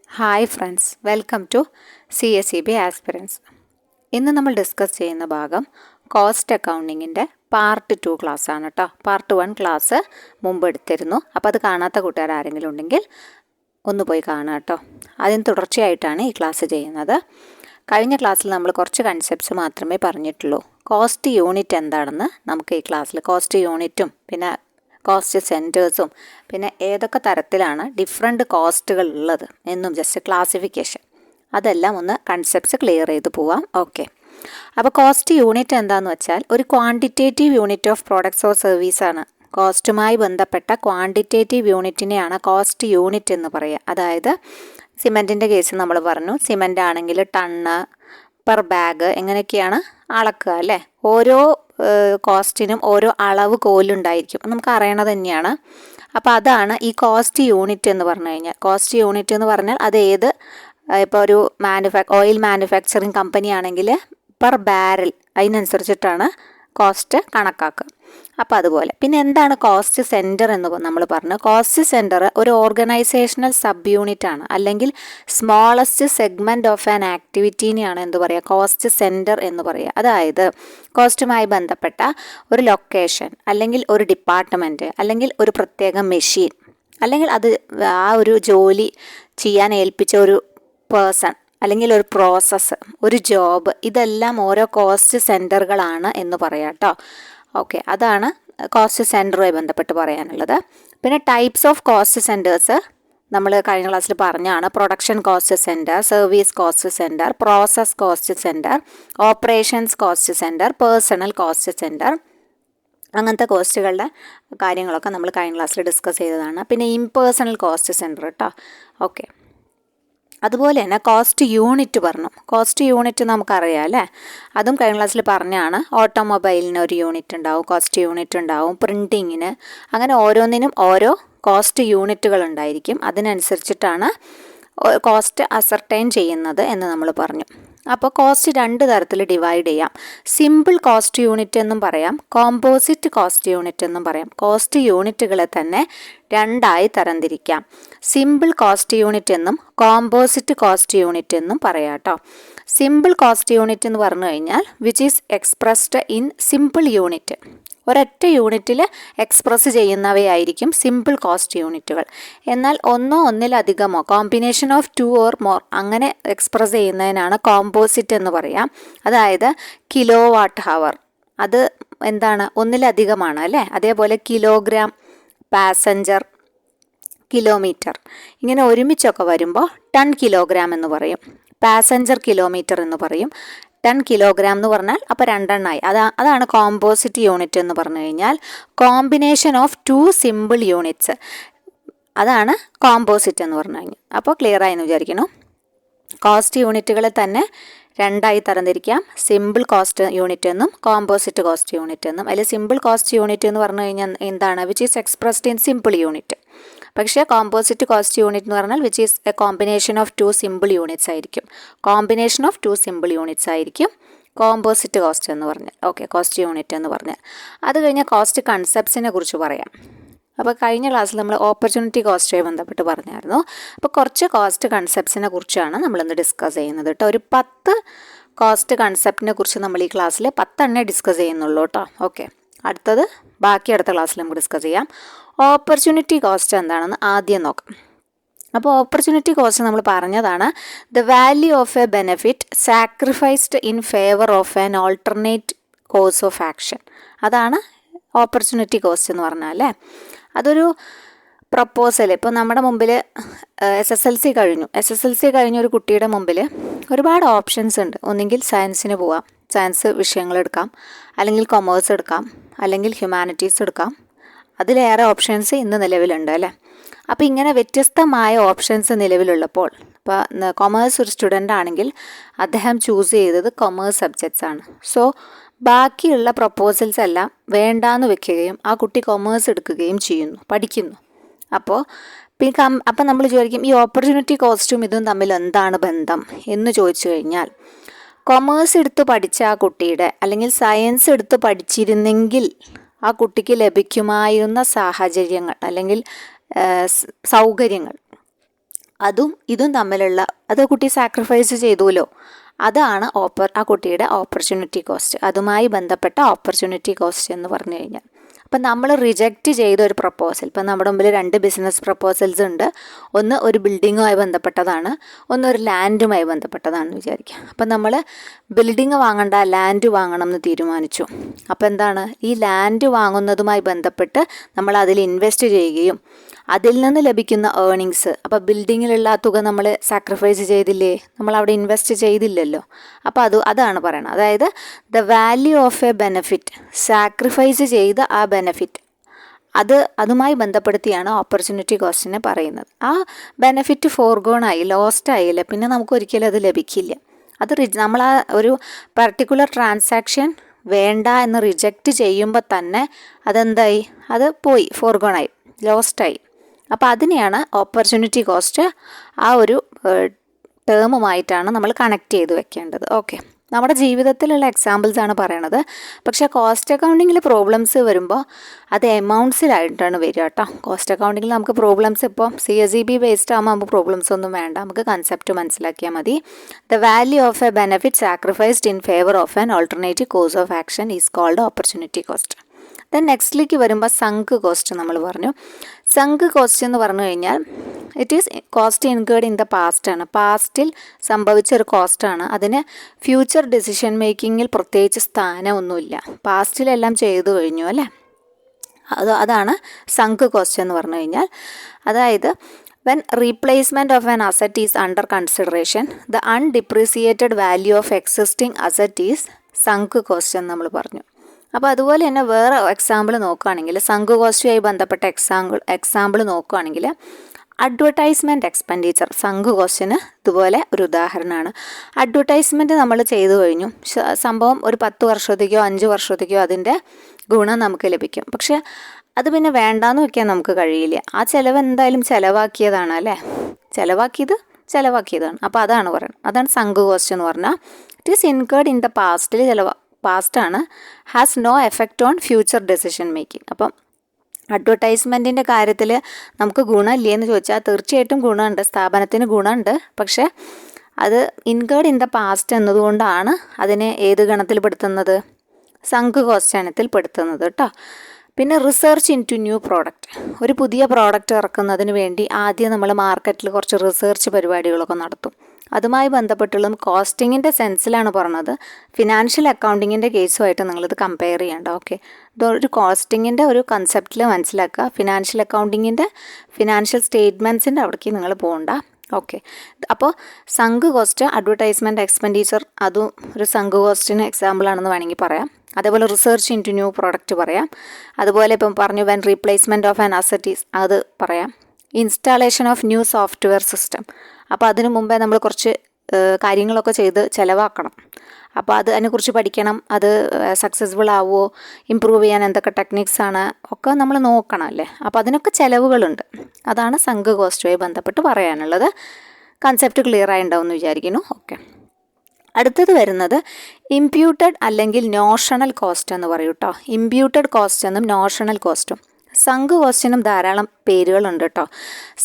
Hi friends, welcome to CSEB aspirants. ഇന്ന് നമ്മൾ discuss ചെയ്യുന്ന ഭാഗം കോസ്റ്റ് അക്കൗണ്ടിങ്ങിൻ്റെ പാർട്ട് 2 ക്ലാസ്സാണ് കേട്ടോ. പാർട്ട് 1 ക്ലാസ് മുമ്പ് എടുത്തിരുന്നു. അപ്പോൾ അത് കാണാത്ത കൂട്ടുകാർ ആരെങ്കിലും ഉണ്ടെങ്കിൽ ഒന്ന് പോയി കാണുക കേട്ടോ. അതിന് തുടർച്ചയായിട്ടാണ് ഈ ക്ലാസ് ചെയ്യുന്നത്. കഴിഞ്ഞ ക്ലാസ്സിൽ നമ്മൾ കുറച്ച് കൺസെപ്റ്റ്സ് മാത്രമേ പറഞ്ഞിട്ടുള്ളൂ. കോസ്റ്റ് യൂണിറ്റ് എന്താണെന്ന് നമുക്ക് ഈ ക്ലാസ്സിൽ കോസ്റ്റ് യൂണിറ്റും പിന്നെ കോസ്റ്റ് സെൻറ്റേഴ്സും പിന്നെ ഏതൊക്കെ തരത്തിലാണ് ഡിഫറെൻറ്റ് കോസ്റ്റുകൾ ഉള്ളത് എന്നും ജസ്റ്റ് ക്ലാസിഫിക്കേഷൻ അതെല്ലാം ഒന്ന് കൺസെപ്റ്റ്സ് ക്ലിയർ ചെയ്ത് പോവാം. ഓക്കെ, അപ്പോൾ കോസ്റ്റ് യൂണിറ്റ് എന്താണെന്ന് വെച്ചാൽ ഒരു quantitative unit of products or സർവീസാണ്. കോസ്റ്റുമായി ബന്ധപ്പെട്ട ക്വാണ്ടിറ്റേറ്റീവ് യൂണിറ്റിനെയാണ് കോസ്റ്റ് യൂണിറ്റ് എന്ന് പറയുക. അതായത് സിമെൻറ്റിൻ്റെ കേസ് നമ്മൾ പറഞ്ഞു, സിമെൻ്റ് ആണെങ്കിൽ ടണ്ണ് പെർ ബാഗ് എങ്ങനെയൊക്കെയാണ് അളക്കുക അല്ലേ. ഓരോ കോസ്റ്റിനും ഓരോ അളവ് കോലുണ്ടായിരിക്കും, നമുക്ക് അറിയണത് തന്നെയാണ്. അപ്പോൾ അതാണ് ഈ കോസ്റ്റ് യൂണിറ്റ് എന്ന് പറഞ്ഞു കഴിഞ്ഞാൽ. കോസ്റ്റ് യൂണിറ്റ് എന്ന് പറഞ്ഞാൽ അത് ഏത് ഇപ്പോൾ ഒരു ഓയിൽ മാനുഫാക്ചറിങ് കമ്പനി ആണെങ്കിൽ പെർ ബാരൽ അതിനനുസരിച്ചിട്ടാണ് കോസ്റ്റ് കണക്കാക്കുക. അപ്പോൾ അതുപോലെ പിന്നെ എന്താണ് കോസ്റ്റ് സെൻറ്റർ എന്ന് നമ്മൾ പറഞ്ഞു. കോസ്റ്റ് സെൻറ്റർ ഒരു ഓർഗനൈസേഷണൽ സബ് യൂണിറ്റ് ആണ്, അല്ലെങ്കിൽ സ്മോളസ്റ്റ് സെഗ്മെൻറ്റ് ഓഫ് ആൻ ആക്ടിവിറ്റീനെയാണ് എന്ത് പറയുക, കോസ്റ്റ് സെൻറ്റർ എന്ന് പറയുക. അതായത് കോസ്റ്റുമായി ബന്ധപ്പെട്ട ഒരു ലൊക്കേഷൻ അല്ലെങ്കിൽ ഒരു ഡിപ്പാർട്ട്മെൻറ്റ് അല്ലെങ്കിൽ ഒരു പ്രത്യേക മെഷീൻ അല്ലെങ്കിൽ അത് ആ ഒരു ജോലി ചെയ്യാൻ ഏൽപ്പിച്ച ഒരു പേഴ്സൺ അല്ലെങ്കിൽ ഒരു പ്രോസസ്സ്, ഒരു ജോബ്, ഇതെല്ലാം ഓരോ കോസ്റ്റ് സെൻറ്ററുകളാണ് എന്ന് പറയാം കേട്ടോ. ഓക്കെ, അതാണ് കോസ്റ്റ് സെൻറ്ററുമായി ബന്ധപ്പെട്ട് പറയാനുള്ളത്. പിന്നെ ടൈപ്സ് ഓഫ് കോസ്റ്റ് സെൻറ്റേഴ്സ് നമ്മൾ കഴിഞ്ഞ ക്ലാസ്സിൽ പറഞ്ഞാണ്. Production cost centre, service cost centre, process cost centre, operations cost centre, personal cost centre, അങ്ങനത്തെ കോസ്റ്റുകളുടെ കാര്യങ്ങളൊക്കെ നമ്മൾ കഴിഞ്ഞ ക്ലാസ്സിൽ ഡിസ്കസ് ചെയ്തതാണ്. പിന്നെ ഇംപേഴ്സണൽ കോസ്റ്റ് സെൻറ്റർ കേട്ടോ. ഓക്കെ, അതുപോലെ തന്നെ കോസ്റ്റ് യൂണിറ്റ് പറഞ്ഞു. കോസ്റ്റ് യൂണിറ്റ് നമുക്കറിയാം അല്ലേ, അതും കഴിഞ്ഞ ക്ലാസ്സിൽ പറഞ്ഞാണ്. ഓട്ടോമൊബൈലിന് ഒരു യൂണിറ്റ് ഉണ്ടാവും, കോസ്റ്റ് യൂണിറ്റ് ഉണ്ടാവും, പ്രിൻറ്റിങ്ങിന്, അങ്ങനെ ഓരോന്നിനും ഓരോ കോസ്റ്റ് യൂണിറ്റുകൾ ഉണ്ടായിരിക്കും. അതിനനുസരിച്ചിട്ടാണ് കോസ്റ്റ് അസർട്ടൈൻ ചെയ്യുന്നത് എന്ന് നമ്മൾ പറഞ്ഞു. അപ്പോൾ കോസ്റ്റ് രണ്ട് തരത്തിൽ ഡിവൈഡ് ചെയ്യാം. സിമ്പിൾ കോസ്റ്റ് യൂണിറ്റ് എന്നും പറയാം, കോമ്പോസിറ്റ് കോസ്റ്റ് യൂണിറ്റ് എന്നും പറയാം. കോസ്റ്റ് യൂണിറ്റുകളെ തന്നെ രണ്ടായി തരംതിരിക്കാം. സിമ്പിൾ കോസ്റ്റ് യൂണിറ്റ് എന്നും കോമ്പോസിറ്റ് കോസ്റ്റ് യൂണിറ്റ് എന്നും പറയാം കേട്ടോ. സിമ്പിൾ കോസ്റ്റ് യൂണിറ്റ് എന്ന് പറഞ്ഞു കഴിഞ്ഞാൽ which is expressed in simple unit. ഒരൊറ്റ യൂണിറ്റിൽ എക്സ്പ്രസ് ചെയ്യുന്നവയായിരിക്കും സിമ്പിൾ കോസ്റ്റ് യൂണിറ്റുകൾ. എന്നാൽ ഒന്നോ ഒന്നിലധികമോ കോമ്പിനേഷൻ ഓഫ് 2 ഓർ മോർ അങ്ങനെ എക്സ്പ്രസ് ചെയ്യുന്നതിനാണ് കോമ്പോസിറ്റ് എന്ന് പറയാം. അതായത് കിലോ വാട്ട് ഹവർ, അത് എന്താണ്, ഒന്നിലധികമാണ് അല്ലേ. അതേപോലെ കിലോഗ്രാം, പാസഞ്ചർ, കിലോമീറ്റർ, ഇങ്ങനെ ഒരുമിച്ചൊക്കെ വരുമ്പോൾ ടൺ കിലോഗ്രാം എന്ന് പറയും, പാസഞ്ചർ കിലോമീറ്റർ എന്ന് പറയും. 10 കിലോഗ്രാം എന്ന് പറഞ്ഞാൽ അപ്പോൾ രണ്ടെണ്ണമായി. അതാണ് കോമ്പോസിറ്റ് യൂണിറ്റ് എന്ന് പറഞ്ഞു കഴിഞ്ഞാൽ. കോമ്പിനേഷൻ ഓഫ് 2 സിമ്പിൾ യൂണിറ്റ്സ്, അതാണ് കോമ്പോസിറ്റ് എന്ന് പറഞ്ഞു കഴിഞ്ഞാൽ. അപ്പോൾ ക്ലിയർ ആയെന്ന് വിചാരിക്കുന്നു. കോസ്റ്റ് യൂണിറ്റുകളെ തന്നെ രണ്ടായി തരംതിരിക്കാം. സിമ്പിൾ കോസ്റ്റ് യൂണിറ്റ് എന്നും കോമ്പോസിറ്റ് കോസ്റ്റ് യൂണിറ്റ് എന്നും. അതിൽ സിമ്പിൾ കോസ്റ്റ് യൂണിറ്റ് എന്ന് പറഞ്ഞു കഴിഞ്ഞാൽ എന്താണ്, which is expressed in simple unit. പക്ഷേ കോമ്പോസിറ്റ് കോസ്റ്റ് യൂണിറ്റ് എന്ന് പറഞ്ഞാൽ which is A combination of 2 simple units ആയിരിക്കും. കോമ്പിനേഷൻ ഓഫ് 2 സിമ്പിൾ യൂണിറ്റ്സ് ആയിരിക്കും കോമ്പോസിറ്റ് കോസ്റ്റ് എന്ന് പറഞ്ഞാൽ. ഓക്കെ, കോസ്റ്റ് യൂണിറ്റ് എന്ന് പറഞ്ഞാൽ. അത് കഴിഞ്ഞാൽ കോസ്റ്റ് കൺസെപ്റ്റ്സിനെ കുറിച്ച് പറയാം. അപ്പോൾ കഴിഞ്ഞ ക്ലാസ്സിൽ നമ്മൾ ഓപ്പർച്യൂണിറ്റി കോസ്റ്റുമായി ബന്ധപ്പെട്ട് പറഞ്ഞായിരുന്നു. അപ്പോൾ കുറച്ച് കോസ്റ്റ് കൺസെപ്റ്റ്സിനെ കുറിച്ചാണ് നമ്മളിന്ന് ഡിസ്കസ് ചെയ്യുന്നത് കേട്ടോ. ഒരു 10 കോസ്റ്റ് കൺസെപ്റ്റിനെ കുറിച്ച് നമ്മൾ ഈ ക്ലാസ്സിൽ 10 ഡിസ്കസ് ചെയ്യുന്നുള്ളൂ കേട്ടോ. ഓക്കെ, അടുത്ത ക്ലാസ്സിൽ നമുക്ക് ഡിസ്കസ് ചെയ്യാം. ഓപ്പർച്യൂണിറ്റി കോസ്റ്റ് എന്താണെന്ന് ആദ്യം നോക്കാം. അപ്പോൾ ഓപ്പർച്യൂണിറ്റി കോസ്റ്റ് നമ്മൾ പറഞ്ഞതാണ്, the value of A benefit sacrificed in favour of an alternate course of action. അതാണ് ഓപ്പർച്യൂണിറ്റി കോസ്റ്റ് എന്ന് പറഞ്ഞാൽ അല്ലേ. അതൊരു പ്രപ്പോസൽ, ഇപ്പോൾ നമ്മുടെ മുമ്പിൽ SSLC കഴിഞ്ഞ ഒരു കുട്ടിയുടെ മുമ്പിൽ ഒരുപാട് ഓപ്ഷൻസ് ഉണ്ട്. ഒന്നെങ്കിൽ സയൻസിന് പോവാം, സയൻസ് വിഷയങ്ങൾ എടുക്കാം, അല്ലെങ്കിൽ കൊമേഴ്സ് എടുക്കാം, അല്ലെങ്കിൽ ഹ്യൂമാനിറ്റീസ് എടുക്കാം. അതിലേറെ ഓപ്ഷൻസ് ഇന്ന് നിലവിലുണ്ട് അല്ലേ. അപ്പോൾ ഇങ്ങനെ വ്യത്യസ്തമായ ഓപ്ഷൻസ് നിലവിലുള്ളപ്പോൾ, ഇപ്പോൾ കൊമേഴ്സ് ഒരു സ്റ്റുഡൻ്റ് ആണെങ്കിൽ അദ്ദേഹം ചൂസ് ചെയ്തത് കൊമേഴ്സ് സബ്ജക്ട്സ് ആണ്. സോ ബാക്കിയുള്ള പ്രപ്പോസൽസ് എല്ലാം വേണ്ടാന്ന് വെക്കുകയും ആ കുട്ടി കൊമേഴ്സ് എടുക്കുകയും പഠിക്കുന്നു. അപ്പോൾ നമ്മൾ ചോദിക്കും, ഈ ഓപ്പർച്യൂണിറ്റി കോസ്റ്റും ഇതും തമ്മിൽ എന്താണ് ബന്ധം എന്ന് ചോദിച്ചു കഴിഞ്ഞാൽ, കൊമേഴ്സ് എടുത്ത് പഠിച്ച ആ കുട്ടിയുടെ അല്ലെങ്കിൽ സയൻസ് എടുത്ത് പഠിച്ചിരുന്നെങ്കിൽ ആ കുട്ടിക്ക് ലഭിക്കുമായിരുന്ന സാഹചര്യങ്ങൾ അല്ലെങ്കിൽ സൗകര്യങ്ങൾ അതും ഇതും തമ്മിലുള്ള അത് കുട്ടി സാക്രിഫൈസ് ചെയ്തുല്ലോ, അതാണ് ആ കുട്ടിയുടെ ഓപ്പർച്യൂണിറ്റി കോസ്റ്റ്. അതുമായി ബന്ധപ്പെട്ട ഓപ്പർച്യൂണിറ്റി കോസ്റ്റ് എന്ന് പറഞ്ഞു കഴിഞ്ഞാൽ, അപ്പം നമ്മൾ റിജക്റ്റ് ചെയ്ത ഒരു പ്രപ്പോസൽ, ഇപ്പം നമ്മുടെ മുമ്പിൽ 2 ബിസിനസ് പ്രപ്പോസൽസ് ഉണ്ട്. ഒന്ന് ഒരു ബിൽഡിങ്ങുമായി ബന്ധപ്പെട്ടതാണ്, ഒന്ന് ഒരു ലാൻഡുമായി ബന്ധപ്പെട്ടതാണെന്ന് വിചാരിക്കുക. അപ്പം നമ്മൾ ബിൽഡിങ് വാങ്ങണ്ട, ലാൻഡ് വാങ്ങണം എന്ന് തീരുമാനിച്ചു. അപ്പോൾ എന്താണ്, ഈ ലാൻഡ് വാങ്ങുന്നതുമായി ബന്ധപ്പെട്ട് നമ്മൾ അതിൽ ഇൻവെസ്റ്റ് ചെയ്യുകയും അതിൽ നിന്ന് ലഭിക്കുന്ന ഏർണിങ്സ്, അപ്പോൾ ബിൽഡിങ്ങിലുള്ള തുക നമ്മൾ സാക്രിഫൈസ് ചെയ്തില്ലേ, നമ്മൾ അവിടെ ഇൻവെസ്റ്റ് ചെയ്തില്ലല്ലോ. അപ്പോൾ അതാണ് പറയുന്നത്. അതായത് the value of a benefit, sacrifice ചെയ്ത ആ ബെനഫിറ്റ്, അതുമായി ബന്ധപ്പെടുത്തിയാണ് ഓപ്പർച്യൂണിറ്റി കോസ്റ്റിനെ പറയുന്നത്. ആ ബെനഫിറ്റ് ഫോർഗോൺ ആയി, ലോസ്റ്റ് ആയില്ല, പിന്നെ നമുക്ക് ഒരിക്കലും അത് ലഭിക്കില്ല. അത് നമ്മൾ ആ ഒരു പർട്ടിക്കുലർ ട്രാൻസാക്ഷൻ വേണ്ട എന്ന് റിജക്റ്റ് ചെയ്യുമ്പോൾ തന്നെ അതെന്തായി, അത് പോയി, ഫോർഗോണായി, ലോസ്റ്റായി. അപ്പോൾ അതിനെയാണ് ഓപ്പർച്യൂണിറ്റി കോസ്റ്റ് ആ ഒരു ടേമുമായിട്ടാണ് നമ്മൾ കണക്ട് ചെയ്ത് വെക്കേണ്ടത്. ഓക്കെ, നമ്മുടെ ജീവിതത്തിലുള്ള എക്സാമ്പിൾസ് ആണ് പറയണത്. പക്ഷേ കോസ്റ്റ് അക്കൗണ്ടിങ്ങിൽ പ്രോബ്ലംസ് വരുമ്പോൾ അത് എമൗണ്ട്സിലായിട്ടാണ് വരിക കേട്ടോ. കോസ്റ്റ് അക്കൗണ്ടിങ്ങിൽ നമുക്ക് പ്രോബ്ലംസ് ഇപ്പോൾ CSEB ബേസ്ഡ് ആകുമ്പോൾ നമുക്ക് പ്രോബ്ലംസ് ഒന്നും വേണ്ട, നമുക്ക് കൺസെപ്റ്റ് മനസ്സിലാക്കിയാൽ മതി. The value of a benefit sacrificed in favour of an alternative course of action is called opportunity cost. Then നെക്സ്റ്റിലേക്ക് വരുമ്പോൾ സങ്ക് കോസ്റ്റ് നമ്മൾ പറഞ്ഞു. സങ്ക് കോസ്റ്റ് എന്ന് പറഞ്ഞു കഴിഞ്ഞാൽ it is cost incurred in the past ആണ്, പാസ്റ്റിൽ സംഭവിച്ച ഒരു കോസ്റ്റാണ്. അതിന് ഫ്യൂച്ചർ ഡിസിഷൻ മേക്കിങ്ങിൽ പ്രത്യേകിച്ച് സ്ഥാനമൊന്നുമില്ല, പാസ്റ്റിലെല്ലാം ചെയ്തു കഴിഞ്ഞു അല്ലേ. അതാണ് സങ്ക് കോസ്റ്റ് എന്ന് പറഞ്ഞു കഴിഞ്ഞാൽ. അതായത് when replacement of an asset is under consideration, the undepreciated value of existing asset is sunk cost എന്ന് നമ്മൾ പറഞ്ഞു. അപ്പോൾ അതുപോലെ തന്നെ വേറെ എക്സാമ്പിൾ നോക്കുകയാണെങ്കിൽ, സങ്ക് കോസ്റ്റുമായി ബന്ധപ്പെട്ട എക്സാമ്പിൾ നോക്കുകയാണെങ്കിൽ അഡ്വർടൈസ്മെൻറ്റ് എക്സ്പെൻഡിച്ചർ സങ്ക് കോസ്റ്റിന് ഇതുപോലെ ഒരു ഉദാഹരണമാണ്. അഡ്വർടൈസ്മെൻറ്റ് നമ്മൾ ചെയ്തു കഴിഞ്ഞു, സംഭവം ഒരു 10 വർഷത്തേക്കോ 5 വർഷത്തേക്കോ അതിൻ്റെ ഗുണം നമുക്ക് ലഭിക്കും. പക്ഷേ അത് പിന്നെ വേണ്ടാന്ന് വയ്ക്കാൻ നമുക്ക് കഴിയില്ല. ആ ചിലവ് എന്തായാലും ചിലവാക്കിയതാണ് അല്ലേ, ചിലവാക്കിയതാണ്. അപ്പോൾ അതാണ് പറയുന്നത്, അതാണ് സങ്ക് കോസ്റ്റ് എന്ന് പറഞ്ഞാൽ. It is incurred in the പാസ്റ്റാണ്, has no effect on future decision making. അപ്പം അഡ്വർടൈസ്മെൻറ്റിൻ്റെ കാര്യത്തിൽ നമുക്ക് ഗുണമില്ലേ എന്ന് ചോദിച്ചാൽ തീർച്ചയായിട്ടും ഗുണമുണ്ട്, സ്ഥാപനത്തിന് ഗുണമുണ്ട്. പക്ഷേ അത് ഇൻകേർഡ് ഇൻ ദ പാസ്റ്റ് എന്നതുകൊണ്ടാണ് അതിനെ ഏത് ഗണത്തിൽ പെടുത്തുന്നത്, സങ്ക് കോസ്റ്റ് ഗണത്തിൽ പെടുത്തുന്നത് കേട്ടോ. പിന്നെ research into new product, ഒരു പുതിയ പ്രോഡക്റ്റ് ഇറക്കുന്നതിന് വേണ്ടി ആദ്യം നമ്മൾ മാർക്കറ്റിൽ കുറച്ച് റിസർച്ച് പരിപാടികളൊക്കെ നടത്തും. അതുമായി ബന്ധപ്പെട്ടുള്ളതും കോസ്റ്റിങ്ങിൻ്റെ സെൻസിലാണ് പറഞ്ഞത്. ഫിനാൻഷ്യൽ അക്കൗണ്ടിങ്ങിൻ്റെ കേസുമായിട്ട് നിങ്ങളിത് കമ്പയർ ചെയ്യേണ്ട. ഓക്കെ, ഇതൊരു കോസ്റ്റിങ്ങിൻ്റെ ഒരു കൺസെപ്റ്റിൽ മനസ്സിലാക്കുക. ഫിനാൻഷ്യൽ അക്കൗണ്ടിങ്ങിൻ്റെ ഫിനാൻഷ്യൽ സ്റ്റേറ്റ്മെൻറ്റ്സിൻ്റെ അവിടേക്ക് നിങ്ങൾ പോകണ്ട. ഓക്കെ, അപ്പോൾ സങ്ക് കോസ്റ്റ്, അഡ്വർടൈസ്മെൻറ്റ് എക്സ്പെൻഡിച്ചർ അതും ഒരു സങ്ക് കോസ്റ്റിന് എക്സാമ്പിളാണെന്ന് വേണമെങ്കിൽ പറയാം. അതേപോലെ research into new product പറയാം. അതുപോലെ ഇപ്പം പറഞ്ഞു when replacement of an asset is, അത് പറയാം. Installation of new software system, അപ്പോൾ അതിനു മുമ്പേ നമ്മൾ കുറച്ച് കാര്യങ്ങളൊക്കെ ചെയ്ത് ചിലവാക്കണം. അപ്പോൾ അതിനെക്കുറിച്ച് പഠിക്കണം, അത് സക്സസ്ഫുൾ ആവുമോ, ഇമ്പ്രൂവ് ചെയ്യാൻ എന്തൊക്കെ ടെക്നിക്സാണ് ഒക്കെ നമ്മൾ നോക്കണം അല്ലേ. അപ്പോൾ അതിനൊക്കെ ചിലവുകളുണ്ട്. അതാണ് സങ്ക് കോസ്റ്റുമായി ബന്ധപ്പെട്ട് പറയാനുള്ളത്. കൺസെപ്റ്റ് ക്ലിയർ ആയി ഉണ്ടാവും എന്ന് വിചാരിക്കുന്നു. ഓക്കെ, അടുത്തത് വരുന്നത് ഇംപ്യൂട്ടഡ് അല്ലെങ്കിൽ നോഷണൽ കോസ്റ്റ് എന്ന് പറയും കേട്ടോ. ഇംപ്യൂട്ടഡ് കോസ്റ്റ് എന്നും നോഷണൽ കോസ്റ്റും. സങ്ക് കോസ്റ്റിനും ധാരാളം പേരുകളുണ്ട് കേട്ടോ.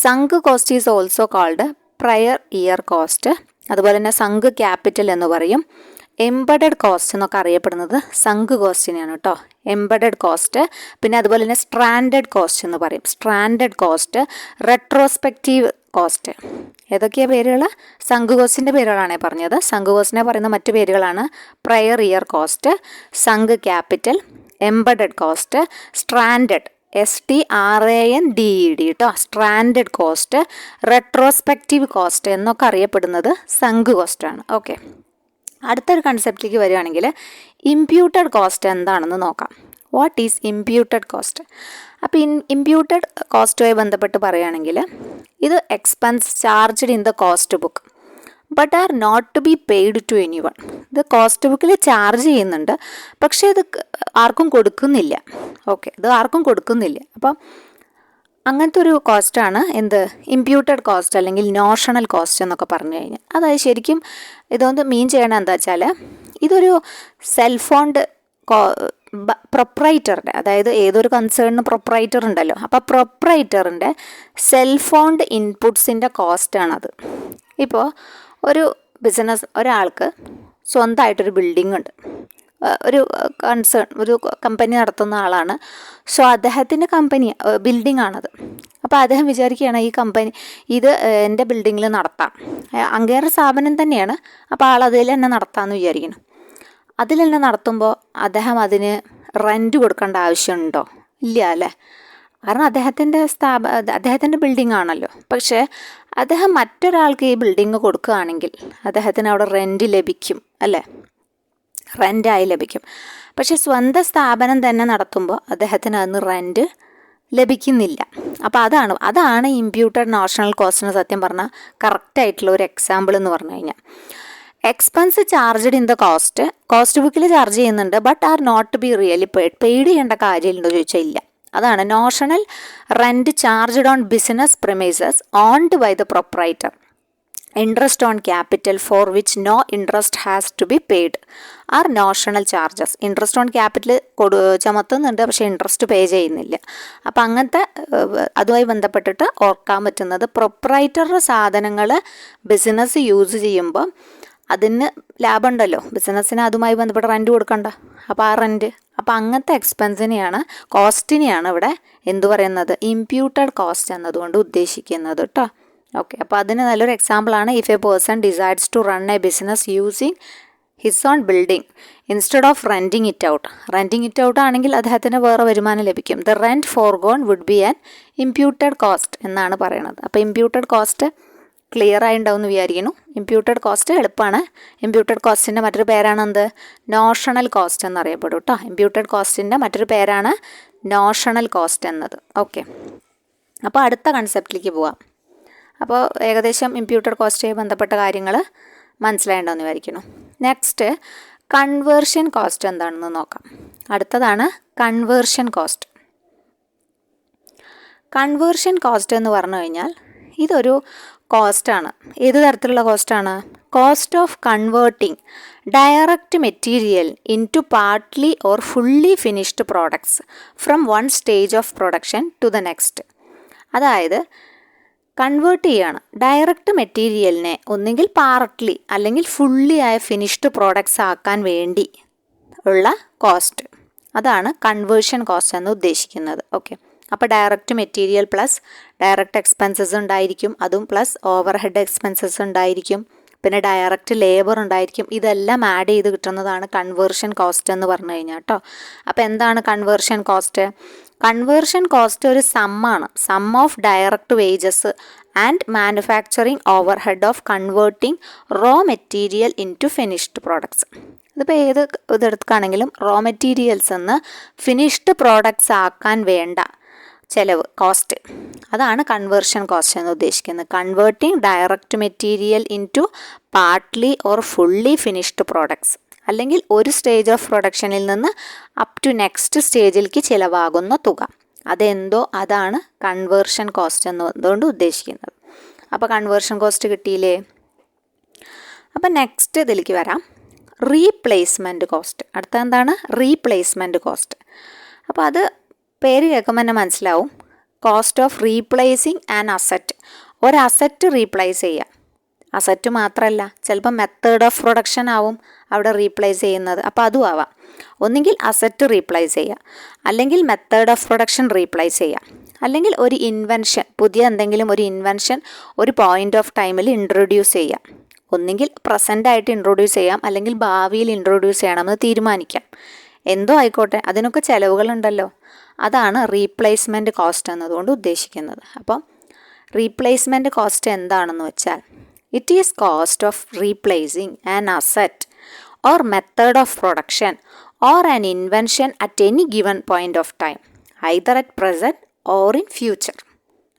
Sunk cost is also called prior year cost, അതുപോലെ തന്നെ സങ്ക് ക്യാപിറ്റൽ എന്ന് പറയും. എംബഡഡ് കോസ്റ്റ് എന്നൊക്കെ അറിയപ്പെടുന്നത് സങ്ക് കോസ്റ്റിനെയാണ് കേട്ടോ, എംബഡഡ് കോസ്റ്റ്. പിന്നെ അതുപോലെ തന്നെ സ്ട്രാൻഡഡ് കോസ്റ്റ് എന്ന് പറയും, സ്ട്രാൻഡഡ് കോസ്റ്റ്, റെട്രോസ്പെക്റ്റീവ് കോസ്റ്റ്. ഏതൊക്കെയാണ് പേരുകൾ? സങ്ക് കോസ്റ്റിൻ്റെ പേരുകളാണ് പറഞ്ഞത്. സങ്ക് കോസ്റ്റിനെ പറയുന്ന മറ്റു പേരുകളാണ് prior year cost, sunk capital, embedded cost, stranded STRANDED കേട്ടോ, സ്ട്രാൻഡഡ് കോസ്റ്റ്, റെട്രോസ്പെക്റ്റീവ് കോസ്റ്റ് എന്നൊക്കെ അറിയപ്പെടുന്നത് സങ്ക് കോസ്റ്റാണ്. ഓക്കെ, അടുത്തൊരു കൺസെപ്റ്റിലേക്ക് വരികയാണെങ്കിൽ ഇംപ്യൂട്ടഡ് കോസ്റ്റ് എന്താണെന്ന് നോക്കാം. What is imputed cost? അപ്പോൾ ഇംപ്യൂട്ടഡ് കോസ്റ്റുമായി ബന്ധപ്പെട്ട് പറയുകയാണെങ്കിൽ ഇത് expense charged in the cost book but are not to be paid to anyone. ഇത് കോസ്റ്റ് ബുക്കിൽ ചാർജ് ചെയ്യുന്നുണ്ട്, പക്ഷേ ഇത് ആർക്കും കൊടുക്കുന്നില്ല. ഓക്കെ, ഇത് ആർക്കും കൊടുക്കുന്നില്ല. അപ്പം അങ്ങനത്തെ ഒരു കോസ്റ്റാണ് എന്ത്, ഇംപ്യൂട്ടഡ് കോസ്റ്റ് അല്ലെങ്കിൽ നോഷണൽ കോസ്റ്റ് എന്നൊക്കെ പറഞ്ഞു കഴിഞ്ഞാൽ. അതായത് ശരിക്കും ഇതൊന്ന് മീൻ ചെയ്യണത് എന്താ വെച്ചാൽ ഇതൊരു സെൽഫ് ഫണ്ട് പ്രൊപ്രൈറ്ററിൻ്റെ, അതായത് ഏതൊരു കൺസേണിന് പ്രൊപ്രൈറ്റർ ഉണ്ടല്ലോ, അപ്പോൾ പ്രൊപ്രൈറ്ററിൻ്റെ സെൽഫ് ഓൺഡ് ഇൻപുട്സിൻ്റെ കോസ്റ്റാണത്. ഇപ്പോൾ ഒരു ബിസിനസ്, ഒരാൾക്ക് സ്വന്തമായിട്ടൊരു ബിൽഡിംഗ് ഉണ്ട്, ഒരു ഒരു കമ്പനി നടത്തുന്ന ആളാണ്. സോ അദ്ദേഹത്തിൻ്റെ ബിൽഡിംഗ് ആണത്. അപ്പോൾ അദ്ദേഹം വിചാരിക്കുകയാണ് ഈ കമ്പനി ഇത് എൻ്റെ ബിൽഡിങ്ങിൽ നടത്താം, അങ്ങേറെ സ്ഥാപനം തന്നെയാണ്, അപ്പോൾ ആൾ അതിൽ തന്നെ നടത്താമെന്ന് വിചാരിക്കണം. അതിൽ തന്നെ നടത്തുമ്പോൾ അദ്ദേഹം അതിന് റെൻറ്റ് കൊടുക്കേണ്ട ആവശ്യമുണ്ടോ? ഇല്ല അല്ലേ, കാരണം അദ്ദേഹത്തിൻ്റെ ബിൽഡിംഗ് ആണല്ലോ. പക്ഷേ അദ്ദേഹം മറ്റൊരാൾക്ക് ഈ ബിൽഡിംഗ് കൊടുക്കുകയാണെങ്കിൽ അദ്ദേഹത്തിന് അവിടെ റെൻറ്റ് ലഭിക്കും അല്ലേ, റെൻറ്റായി ലഭിക്കും. പക്ഷേ സ്വന്തം സ്ഥാപനം തന്നെ നടത്തുമ്പോൾ അദ്ദേഹത്തിന് അതിന് റെൻറ്റ് ലഭിക്കുന്നില്ല. അപ്പോൾ അതാണ് ഇമ്പ്യൂട്ടഡ് നോഷണൽ കോസ്റ്റിന് സത്യം പറഞ്ഞാൽ കറക്റ്റായിട്ടുള്ള ഒരു എക്സാമ്പിൾ എന്ന് പറഞ്ഞു കഴിഞ്ഞാൽ. Expense charged in the cost ബുക്കിൽ ചാർജ് ചെയ്യുന്നുണ്ട്, but are not to be really paid ചെയ്യേണ്ട കാര്യമുണ്ടോ ചോദിച്ചാൽ ഇല്ല. അതാണ് notional rent charged on business premises owned by the proprietor. Interest on capital for which no interest has to be paid are notional charges. Interest on capital ചുമത്തുന്നുണ്ട്, പക്ഷേ interest പേ ചെയ്യുന്നില്ല. അപ്പം അങ്ങനത്തെ അതുമായി ബന്ധപ്പെട്ടിട്ട് ഓർക്കാൻ പറ്റുന്നത്, പ്രൊപ്രൈറ്ററുടെ സാധനങ്ങൾ ബിസിനസ് യൂസ് ചെയ്യുമ്പോൾ അതിന് ലാഭമുണ്ടല്ലോ, ബിസിനസ്സിന് അതുമായി ബന്ധപ്പെട്ട് റെൻറ്റ് കൊടുക്കണ്ട. അപ്പോൾ ആ റെൻറ്റ്, അപ്പോൾ അങ്ങനത്തെ എക്സ്പെൻസിനെയാണ്, കോസ്റ്റിനെയാണ് ഇവിടെ എന്തു പറയുന്നത്, ഇമ്പ്യൂട്ടഡ് കോസ്റ്റ് എന്നതുകൊണ്ട് ഉദ്ദേശിക്കുന്നത് കേട്ടോ. ഓക്കെ, അപ്പോൾ അതിന് നല്ലൊരു എക്സാമ്പിളാണ് if a person decides to run a business using his own building instead of renting it out. Renting it out ആണെങ്കിൽ അദ്ദേഹത്തിന് വേറെ വരുമാനം ലഭിക്കും. The rent forgone would be an imputed cost എന്നാണ് പറയുന്നത്. അപ്പോൾ ഇമ്പ്യൂട്ടഡ് കോസ്റ്റ് ക്ലിയർ ആയിട്ടുണ്ടാവുമെന്ന് വിചാരിക്കുന്നു. ഇമ്പ്യൂട്ടഡ് കോസ്റ്റ് എളുപ്പമാണ്. ഇമ്പ്യൂട്ടഡ് കോസ്റ്റിൻ്റെ മറ്റൊരു പേരാണ് എന്ത്, നോഷണൽ കോസ്റ്റ് എന്നറിയപ്പെടും കേട്ടോ. ഇമ്പ്യൂട്ടഡ് കോസ്റ്റിൻ്റെ മറ്റൊരു പേരാണ് നോഷണൽ കോസ്റ്റ് എന്നത്. ഓക്കെ, അപ്പോൾ അടുത്ത കൺസെപ്റ്റിലേക്ക് പോവാം. അപ്പോൾ ഏകദേശം ഇമ്പ്യൂട്ടഡ് കോസ്റ്റുമായി ബന്ധപ്പെട്ട കാര്യങ്ങൾ മനസ്സിലായിട്ടുണ്ടെന്ന് വിചാരിക്കുന്നു. നെക്സ്റ്റ് കൺവേർഷൻ കോസ്റ്റ് എന്താണെന്ന് നോക്കാം. അടുത്തതാണ് കൺവേർഷൻ കോസ്റ്റ്. കൺവേർഷൻ കോസ്റ്റ് എന്ന് പറഞ്ഞു കഴിഞ്ഞാൽ ഇതൊരു കോസ്റ്റാണ്. ഏത് തരത്തിലുള്ള കോസ്റ്റാണ്? Cost of converting direct material into partly or fully finished products from one stage of production to the next. അതായത് കൺവേർട്ട് ചെയ്യാണ് ഡയറക്റ്റ് മെറ്റീരിയലിനെ ഒന്നുകിൽ പാർട്ട്ലി അല്ലെങ്കിൽ ഫുള്ളി ആയ ഫിനിഷ്ഡ് പ്രോഡക്ട്സ് ആക്കാൻ വേണ്ടി ഉള്ള കോസ്റ്റ്. അതാണ് കൺവേർഷൻ കോസ്റ്റ് എന്ന് ഉദ്ദേശിക്കുന്നത്. ഓക്കെ, അപ്പോൾ direct material plus direct expenses ഉണ്ടായിരിക്കും, അതും പ്ലസ് ഓവർ ഹെഡ് എക്സ്പെൻസസ് ഉണ്ടായിരിക്കും, പിന്നെ ഡയറക്റ്റ് ലേബർ ഉണ്ടായിരിക്കും. ഇതെല്ലാം ആഡ് ചെയ്ത് കിട്ടുന്നതാണ് കൺവേർഷൻ കോസ്റ്റ് എന്ന് പറഞ്ഞു കഴിഞ്ഞാൽ കേട്ടോ. അപ്പോൾ എന്താണ് കൺവേർഷൻ കോസ്റ്റ്? കൺവേർഷൻ കോസ്റ്റ് ഒരു സമ്മാണ്, sum of direct wages and manufacturing overhead of converting raw material into finished products. ഇതിപ്പോൾ ഏത് ഇതെടുക്കുകയാണെങ്കിലും റോ മെറ്റീരിയൽസ് എന്ന് ഫിനിഷ്ഡ് പ്രോഡക്ട്സ് ആക്കാൻ വേണ്ട ചിലവ്, കോസ്റ്റ്, അതാണ് കൺവേർഷൻ കോസ്റ്റ് എന്ന് ഉദ്ദേശിക്കുന്നത്. Converting direct material into partly or fully finished products, അല്ലെങ്കിൽ ഒരു സ്റ്റേജ് ഓഫ് പ്രൊഡക്ഷനിൽ നിന്ന് അപ് ടു നെക്സ്റ്റ് സ്റ്റേജിലേക്ക് ചിലവാകുന്ന തുക, അതെന്തോ അതാണ് കൺവേർഷൻ കോസ്റ്റ് എന്നതുകൊണ്ട് ഉദ്ദേശിക്കുന്നത്. അപ്പോൾ കൺവേർഷൻ കോസ്റ്റ് കിട്ടിയില്ലേ? അപ്പോൾ നെക്സ്റ്റ് ഇതിലേക്ക് വരാം, റീപ്ലേസ്മെൻറ്റ് കോസ്റ്റ്. അടുത്ത എന്താണ്? Replacement cost. അപ്പോൾ അത് പേര് കേൾക്കുമ്പോൾ തന്നെ മനസ്സിലാവും, cost of replacing an asset. ഒരു അസറ്റ് റീപ്ലേസ് ചെയ്യുക. അസറ്റ് മാത്രമല്ല, ചിലപ്പോൾ മെത്തേഡ് ഓഫ് പ്രൊഡക്ഷൻ ആവും അവിടെ റീപ്ലേസ് ചെയ്യുന്നത്, അപ്പോൾ അതും ആവാം. ഒന്നുകിൽ അസറ്റ് റീപ്ലേസ് ചെയ്യുക, അല്ലെങ്കിൽ മെത്തേഡ് ഓഫ് പ്രൊഡക്ഷൻ റീപ്ലേസ് ചെയ്യുക, അല്ലെങ്കിൽ ഒരു ഇൻവെൻഷൻ, പുതിയ എന്തെങ്കിലും ഒരു ഇൻവെൻഷൻ ഒരു പോയിൻ്റ് ഓഫ് ടൈമിൽ ഇൻട്രൊഡ്യൂസ് ചെയ്യുക. ഒന്നുകിൽ പ്രസൻ്റായിട്ട് ഇൻട്രൊഡ്യൂസ് ചെയ്യാം, അല്ലെങ്കിൽ ഭാവിയിൽ ഇൻട്രൊഡ്യൂസ് ചെയ്യണമെന്ന് തീരുമാനിക്കാം. എന്തോ ആയിക്കോട്ടെ, അതിനൊക്കെ ചിലവുകളുണ്ടല്ലോ. അതാണ് റീപ്ലേസ്മെൻറ്റ് കോസ്റ്റ് എന്നതുകൊണ്ട് ഉദ്ദേശിക്കുന്നത്. അപ്പം റീപ്ലേസ്മെൻറ്റ് കോസ്റ്റ് എന്താണെന്ന് വെച്ചാൽ, it is cost of replacing an asset or method of production or an invention at any given point of time, either at present or in future.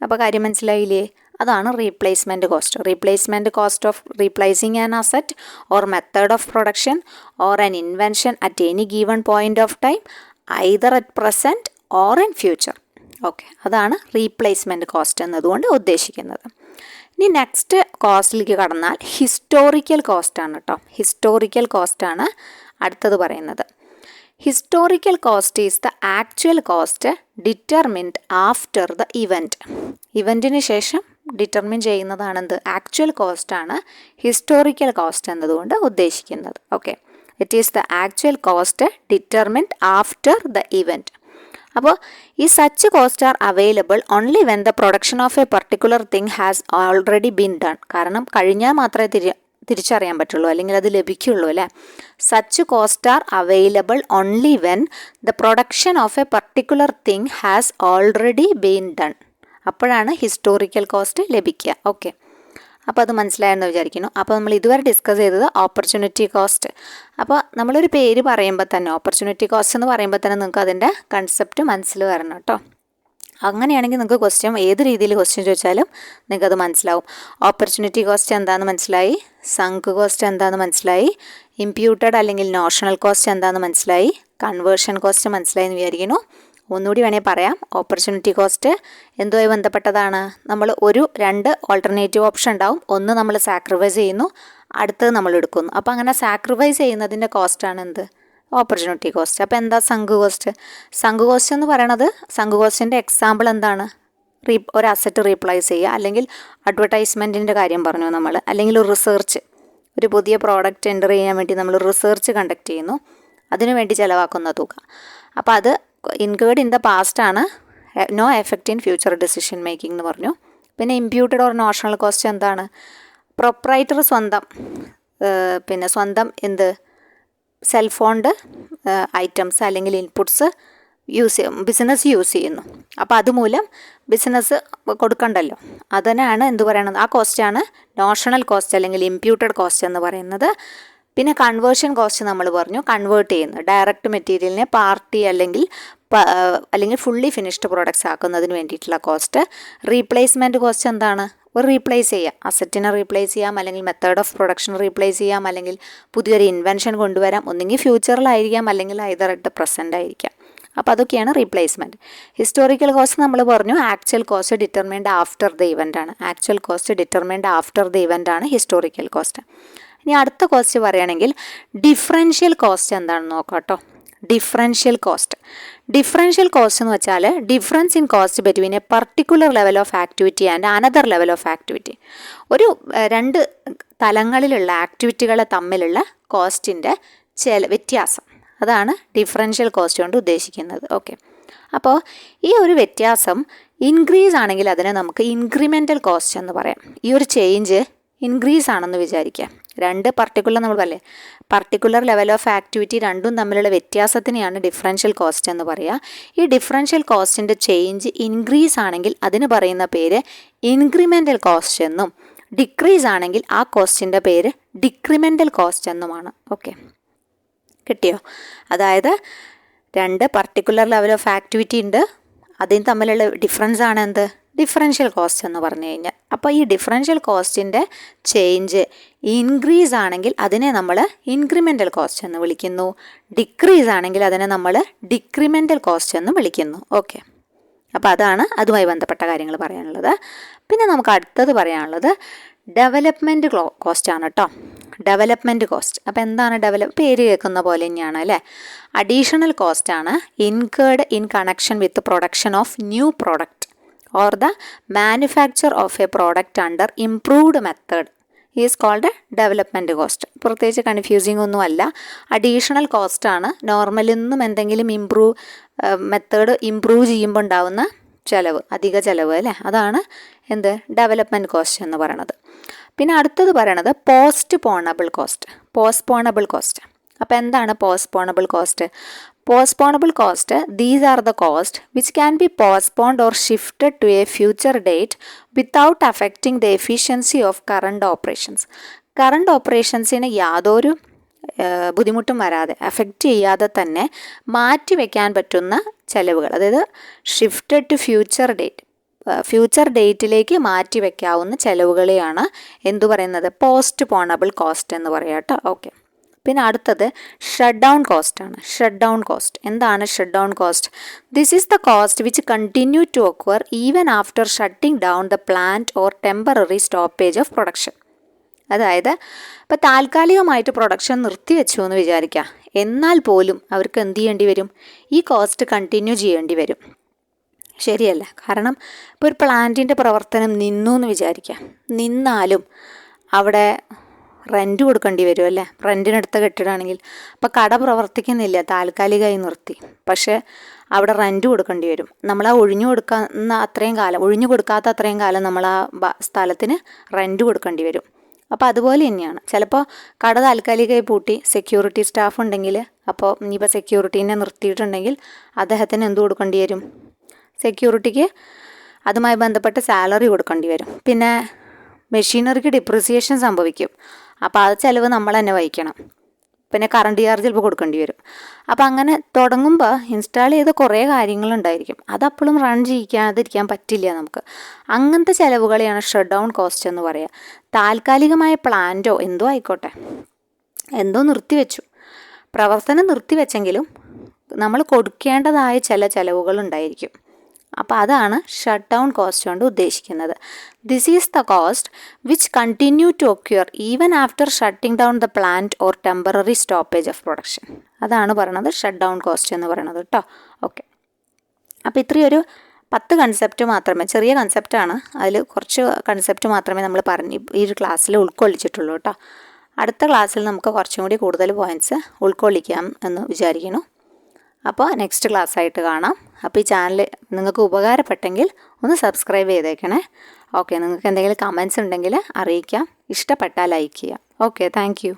അപ്പോൾ കാര്യം മനസ്സിലായില്ലേ? അതാണ് replacement cost. Replacement cost of replacing an asset or method of production or an invention at any given point of time, either at present or in future. Okay, അതാണ് replacement cost എന്നതുകൊണ്ട് ഉദ്ദേശിക്കുന്നത്. ഇനി next കോസ്റ്റിലേക്ക് കടന്നാൽ historical കോസ്റ്റാണ് കേട്ടോ. Historical കോസ്റ്റാണ് അടുത്തത് പറയുന്നത്. Historical cost is the actual cost determined after the event. ഇവൻറ്റിന് ശേഷം ഡിറ്റർമിൻ ചെയ്യുന്നതാണെന്ത്? ആക്ച്വൽ കോസ്റ്റാണ് ഹിസ്റ്റോറിക്കൽ കോസ്റ്റ് എന്നതുകൊണ്ട് ഉദ്ദേശിക്കുന്നത്. Okay, it is the actual cost determined after the event. അപ്പോൾ ഈ such cost are available only when the production of a particular thing has already been done. കാരണം കഴിഞ്ഞാൽ മാത്രമേ തിരിച്ചറിയാൻ പറ്റുള്ളൂ, അല്ലെങ്കിൽ അത് ലഭിക്കുള്ളൂ അല്ലേ. Such cost are available only when the production of a particular thing has already been done. അപ്പോഴാണ് ഹിസ്റ്റോറിക്കൽ കോസ്റ്റ് ലഭിക്കുക. ഓക്കെ, അപ്പോൾ അത് മനസ്സിലായെന്ന് വിചാരിക്കുന്നു. അപ്പോൾ നമ്മൾ ഇതുവരെ ഡിസ്കസ് ചെയ്തത് ഓപ്പർച്യൂണിറ്റി കോസ്റ്റ്. അപ്പോൾ നമ്മളൊരു പേര് പറയുമ്പോൾ തന്നെ, ഓപ്പർച്യൂണിറ്റി കോസ്റ്റ് എന്ന് പറയുമ്പോൾ തന്നെ നിങ്ങൾക്ക് അതിൻ്റെ കൺസെപ്റ്റ് മനസ്സിൽ വരണം കേട്ടോ. അങ്ങനെയാണെങ്കിൽ നിങ്ങൾക്ക് ക്വസ്റ്റ്യൻ ഏത് രീതിയിൽ ക്വസ്റ്റ്യൻ ചോദിച്ചാലും നിങ്ങൾക്കത് മനസ്സിലാവും. ഓപ്പർച്യൂണിറ്റി കോസ്റ്റ് എന്താണെന്ന് മനസ്സിലായി, സങ്ക് കോസ്റ്റ് എന്താണെന്ന് മനസ്സിലായി, ഇംപ്യൂട്ടഡ് അല്ലെങ്കിൽ നോഷണൽ കോസ്റ്റ് എന്താണെന്ന് മനസ്സിലായി, കൺവേർഷൻ കോസ്റ്റ് മനസ്സിലായി എന്ന് വിചാരിക്കുന്നു. ഒന്നുകൂടി വേണമെങ്കിൽ പറയാം. ഓപ്പർച്യൂണിറ്റി കോസ്റ്റ് എന്തുമായി ബന്ധപ്പെട്ടതാണ്? നമ്മൾ രണ്ട് ഓൾട്ടർനേറ്റീവ് ഓപ്ഷൻ ഉണ്ടാവും. ഒന്ന് നമ്മൾ സാക്രിഫൈസ് ചെയ്യുന്നു, അടുത്തത് നമ്മൾ എടുക്കുന്നു. അപ്പോൾ അങ്ങനെ സാക്രിഫൈസ് ചെയ്യുന്നതിൻ്റെ കോസ്റ്റാണ് എന്ത്? Opportunity cost. അപ്പോൾ എന്താ സങ്ക് കോസ്റ്റ്? സങ്ക് കോസ്റ്റ് എന്ന് പറയണത്, സങ്ക് കോസ്റ്റിൻ്റെ എക്സാമ്പിൾ എന്താണ്? ഒരു അസറ്റ് റീപ്ലേസ് ചെയ്യുക, അല്ലെങ്കിൽ അഡ്വർടൈസ്മെൻറ്റിൻ്റെ കാര്യം പറഞ്ഞു നമ്മൾ, അല്ലെങ്കിൽ ഒരു റിസർച്ച്, ഒരു പുതിയ പ്രോഡക്റ്റ് എൻ്റർ ചെയ്യാൻ വേണ്ടി നമ്മൾ റിസർച്ച് കണ്ടക്ട് ചെയ്യുന്നു, അതിനു വേണ്ടി ചിലവാക്കുന്ന തുക. അപ്പോൾ അത് ഇൻകേർഡ് ഇൻ ദ പാസ്റ്റ് ആണ്, no effect in future decision making എന്ന് പറഞ്ഞു. പിന്നെ ഇംപ്യൂട്ടഡ് ഓർ നോഷണൽ കോസ്റ്റ് എന്താണ്? പ്രൊപ്രൈറ്റർ സ്വന്തം എന്ത് സെൽഫ് ഓൺഡ് ഐറ്റംസ് അല്ലെങ്കിൽ ഇൻപുട്സ് ബിസിനസ് യൂസ് ചെയ്യുന്നു. അപ്പോൾ അതുമൂലം ബിസിനസ് കൊടുക്കണ്ടല്ലോ, അതിനാണ് എന്ത് പറയണത്? ആ കോസ്റ്റാണ് നോഷണൽ കോസ്റ്റ് അല്ലെങ്കിൽ ഇംപ്യൂട്ടഡ് കോസ്റ്റ് എന്ന് പറയുന്നത്. പിന്നെ കൺവേർഷൻ കോസ്റ്റ് നമ്മൾ പറഞ്ഞു, കൺവേർട്ട് ചെയ്യുന്നു, ഡയറക്റ്റ് മെറ്റീരിയലിനെ പാർട്ടി അല്ലെങ്കിൽ ഫുള്ളി ഫിനിഷ്ഡ് പ്രോഡക്റ്റ്സ് ആക്കുന്നതിന് വേണ്ടിയിട്ടുള്ള കോസ്റ്റ്. റീപ്ലേസ്മെൻറ്റ് കോസ്റ്റ് എന്താണ്? ഒരു റീപ്ലേസ് ചെയ്യാം, അസറ്റിനെ റീപ്ലേസ് ചെയ്യാം, അല്ലെങ്കിൽ മെത്തേഡ് ഓഫ് പ്രൊഡക്ഷൻ റീപ്ലേസ് ചെയ്യാം, അല്ലെങ്കിൽ പുതിയൊരു ഇൻവെൻഷൻ കൊണ്ടുവരാം. ഒന്നെങ്കിൽ ഫ്യൂച്ചറിലായിരിക്കാം, അല്ലെങ്കിൽ ഐദർ അറ്റ് പ്രസൻ്റ് ആയിരിക്കാം. അപ്പോൾ അതൊക്കെയാണ് റീപ്ലേസ്മെൻറ്റ്. ഹിസ്റ്റോറിക്കൽ കോസ്റ്റ് നമ്മൾ പറഞ്ഞു actual cost determined after the event ആണ്. Actual cost determined after the event ആണ് ഹിസ്റ്റോറിക്കൽ കോസ്റ്റ്. ഇനി അടുത്ത കോസ്റ്റ് പറയുകയാണെങ്കിൽ ഡിഫറൻഷ്യൽ കോസ്റ്റ് എന്താണെന്ന് നോക്കാം കേട്ടോ. ഡിഫറൻഷ്യൽ കോസ്റ്റ് എന്ന് വെച്ചാൽ difference in cost between A particular level of activity and another level of activity. രണ്ട് തലങ്ങളിലുള്ള ആക്ടിവിറ്റികളെ തമ്മിലുള്ള കോസ്റ്റിൻ്റെ വ്യത്യാസം, അതാണ് ഡിഫറൻഷ്യൽ കോസ്റ്റ് കൊണ്ട് ഉദ്ദേശിക്കുന്നത്. ഓക്കെ, അപ്പോൾ ഈ ഒരു വ്യത്യാസം ഇൻക്രീസ് ആണെങ്കിൽ അതിനെ നമുക്ക് ഇൻക്രിമെൻ്റൽ കോസ്റ്റ് എന്ന് പറയാം. ഈ ഒരു ചേഞ്ച് ഇൻക്രീസ് ആണെന്ന് വിചാരിക്കുക. രണ്ട് പർട്ടിക്കുലർ ലെവൽ ഓഫ് ആക്ടിവിറ്റി രണ്ടും തമ്മിലുള്ള വ്യത്യാസത്തിനെയാണ് ഡിഫറൻഷ്യൽ കോസ്റ്റ് എന്ന് പറയുക. ഈ ഡിഫറൻഷ്യൽ കോസ്റ്റിൻ്റെ ചേഞ്ച് ഇൻക്രീസ് ആണെങ്കിൽ അതിന് പറയുന്ന പേര് ഇൻക്രിമെൻ്റൽ കോസ്റ്റ് എന്നും, ഡിക്രീസ് ആണെങ്കിൽ ആ കോസ്റ്റിൻ്റെ പേര് ഡിക്രിമെൻ്റൽ കോസ്റ്റ് എന്നുമാണ്. ഓക്കെ, കിട്ടിയോ? അതായത് രണ്ട് പർട്ടിക്കുലർ ലെവൽ ഓഫ് ആക്ടിവിറ്റി ഉണ്ട്, അതിന് തമ്മിലുള്ള ഡിഫറൻസ് ആണ് എന്ത്? ഡിഫറൻഷ്യൽ കോസ്റ്റ് എന്ന് പറഞ്ഞു കഴിഞ്ഞാൽ. അപ്പോൾ ഈ ഡിഫറൻഷ്യൽ കോസ്റ്റിൻ്റെ ചേഞ്ച് ഇൻക്രീസ് ആണെങ്കിൽ അതിനെ നമ്മൾ ഇൻക്രിമെൻ്റൽ കോസ്റ്റ് എന്ന് വിളിക്കുന്നു, ഡിക്രീസ് ആണെങ്കിൽ അതിനെ നമ്മൾ ഡിക്രിമെൻ്റൽ കോസ്റ്റ് എന്ന് വിളിക്കുന്നു. ഓക്കെ, അപ്പോൾ അതാണ് അതുമായി ബന്ധപ്പെട്ട കാര്യങ്ങൾ പറയാനുള്ളത്. പിന്നെ നമുക്ക് അടുത്തത് പറയാനുള്ളത് ഡെവലപ്മെൻറ്റ് കോസ്റ്റ് ആണ് കേട്ടോ. Development cost. അപ്പോൾ എന്താണ് പേര് കേൾക്കുന്ന പോലെ തന്നെയാണ് അല്ലേ. അഡീഷണൽ കോസ്റ്റ് ആണ് incurred in connection with production of new product or the manufacture of a product under improved method is called development cost. പ്രത്യേകിച്ച് കൺഫ്യൂസിങ് ഒന്നും അല്ല, അഡീഷണൽ കോസ്റ്റ് ആണ്. നോർമലിൽ നിന്നും എന്തെങ്കിലും മെത്തേഡ് ഇംപ്രൂവ് ചെയ്യുമ്പോൾ ഉണ്ടാവുന്ന അധിക ചിലവ് അല്ലേ, അതാണ് എന്ത്? ഡെവലപ്മെൻറ്റ് കോസ്റ്റ് എന്ന് പറയണത്. പിന്നെ അടുത്തത് പറയണത് പോസ്റ്റ്പോണബിൾ കോസ്റ്റ്. അപ്പോൾ എന്താണ് പോസ്റ്റ്പോണബിൾ cost? Postponable cost, these are the costs which can be postponed or shifted to a future date without affecting the efficiency of current operations. Current ഓപ്പറേഷൻസിന് യാതൊരു ബുദ്ധിമുട്ടും വരാതെ, അഫക്റ്റ് ചെയ്യാതെ തന്നെ മാറ്റി വയ്ക്കാൻ പറ്റുന്ന ചിലവുകൾ, അതായത് ഷിഫ്റ്റഡ് ടു ഫ്യൂച്ചർ ഡേറ്റിലേക്ക് മാറ്റി വയ്ക്കാവുന്ന ചിലവുകളെയാണ് എന്തു പറയുന്നത്? പോസ്റ്റ്പോണബിൾ കോസ്റ്റ് എന്ന് പറയാം കേട്ടോ. ഓക്കെ, പിന്നെ അടുത്തത് ഷട്ട് ഡൗൺ കോസ്റ്റ് ആണ്. എന്താണ് shut down cost? This is the cost which continue to occur even after shutting down the plant or temporary stoppage of production. അതായത് ഇപ്പോൾ താൽക്കാലികമായിട്ട് പ്രൊഡക്ഷൻ നിർത്തിവെച്ചു എന്ന് വിചാരിക്കുക. എന്നാൽ പോലും അവർക്ക് എന്ത് ചെയ്യേണ്ടി വരും? ഈ കോസ്റ്റ് കണ്ടിന്യൂ ചെയ്യേണ്ടി വരും. ശരിയല്ല? കാരണം ഇപ്പോൾ ഒരു പ്ലാന്റിൻ്റെ പ്രവർത്തനം നിന്നു എന്ന് വിചാരിക്കാം. നിന്നാലും അവിടെ റെൻറ്റ് കൊടുക്കേണ്ടി വരും അല്ലേ? റെൻറ്റിനെടുത്ത കെട്ടിടമാണെങ്കിൽ. അപ്പോൾ കട പ്രവർത്തിക്കുന്നില്ല, താൽക്കാലികമായി നിർത്തി. പക്ഷേ അവിടെ റെൻറ്റ് കൊടുക്കേണ്ടി വരും. നമ്മൾ ആ ഒഴിഞ്ഞു കൊടുക്കാത്ത അത്രയും കാലം നമ്മൾ ആ സ്ഥലത്തിന് റെൻറ്റ് കൊടുക്കേണ്ടി വരും. അപ്പോൾ അതുപോലെ തന്നെയാണ്. ചിലപ്പോൾ കട താൽക്കാലികമായി പൂട്ടി, സെക്യൂരിറ്റി സ്റ്റാഫ് ഉണ്ടെങ്കിൽ, അപ്പോൾ ഇനിയിപ്പോൾ സെക്യൂരിറ്റീനെ നിർത്തിയിട്ടുണ്ടെങ്കിൽ അദ്ദേഹത്തിന് എന്ത് കൊടുക്കേണ്ടി വരും? സെക്യൂരിറ്റിക്ക് അതുമായി ബന്ധപ്പെട്ട സാലറി കൊടുക്കേണ്ടി വരും. പിന്നെ മെഷീനറിക്ക് ഡിപ്രിസിയേഷൻ സംഭവിക്കും. അപ്പോൾ അത് ചിലവ് നമ്മൾ തന്നെ വഹിക്കണം. പിന്നെ കറണ്ട് ചാർജ് ചിലപ്പോൾ കൊടുക്കേണ്ടി വരും. അപ്പോൾ അങ്ങനെ തുടങ്ങുമ്പോൾ ഇൻസ്റ്റാൾ ചെയ്ത കുറേ കാര്യങ്ങളുണ്ടായിരിക്കും. അതപ്പോഴും റൺ ചെയ്യിക്കാതിരിക്കാൻ പറ്റില്ല നമുക്ക്. അങ്ങനത്തെ ചിലവുകളെയാണ് ഷട്ട് ഡൗൺ കോസ്റ്റ് എന്ന് പറയുക. താൽക്കാലികമായ പ്ലാന്റോ എന്തോ ആയിക്കോട്ടെ, എന്തോ നിർത്തിവെച്ചു, പ്രവർത്തനം നിർത്തിവെച്ചെങ്കിലും നമ്മൾ കൊടുക്കേണ്ടതായ ചില ചിലവുകളുണ്ടായിരിക്കും. അപ്പോൾ അതാണ് ഷട്ട് ഡൗൺ കോസ്റ്റ് കൊണ്ട് ഉദ്ദേശിക്കുന്നത്. This is the cost which continue to occur even after shutting down the plant or temporary stoppage of production. അതാണ് പറയുന്നത് ഷട്ട് ഡൗൺ കോസ്റ്റ് എന്ന് പറയുന്നത് കേട്ടോ. ഓക്കെ, അപ്പോൾ ഇത്രയൊരു 10 കൺസെപ്റ്റ് മാത്രമേ, ചെറിയ കൺസെപ്റ്റാണ്, അതിൽ കുറച്ച് കൺസെപ്റ്റ് മാത്രമേ നമ്മൾ ഈ ഒരു ക്ലാസ്സിൽ ഉൾക്കൊള്ളിച്ചിട്ടുള്ളൂ കേട്ടോ. അടുത്ത ക്ലാസ്സിൽ നമുക്ക് കുറച്ചും കൂടി കൂടുതൽ പോയിൻറ്റ്സ് ഉൾക്കൊള്ളിക്കാം എന്ന് വിചാരിക്കുന്നു. അപ്പോൾ നെക്സ്റ്റ് ക്ലാസ് ആയിട്ട് കാണാം. അപ്പോൾ ഈ ചാനൽ നിങ്ങൾക്ക് ഉപകാരപ്പെട്ടെങ്കിൽ ഒന്ന് സബ്സ്ക്രൈബ് ചെയ്തേക്കണേ. ഓക്കെ, നിങ്ങൾക്ക് എന്തെങ്കിലും കമൻസ് ഉണ്ടെങ്കിൽ അറിയിക്കാം. ഇഷ്ടപ്പെട്ടാൽ ലൈക്ക് ചെയ്യാം. Okay, thank you.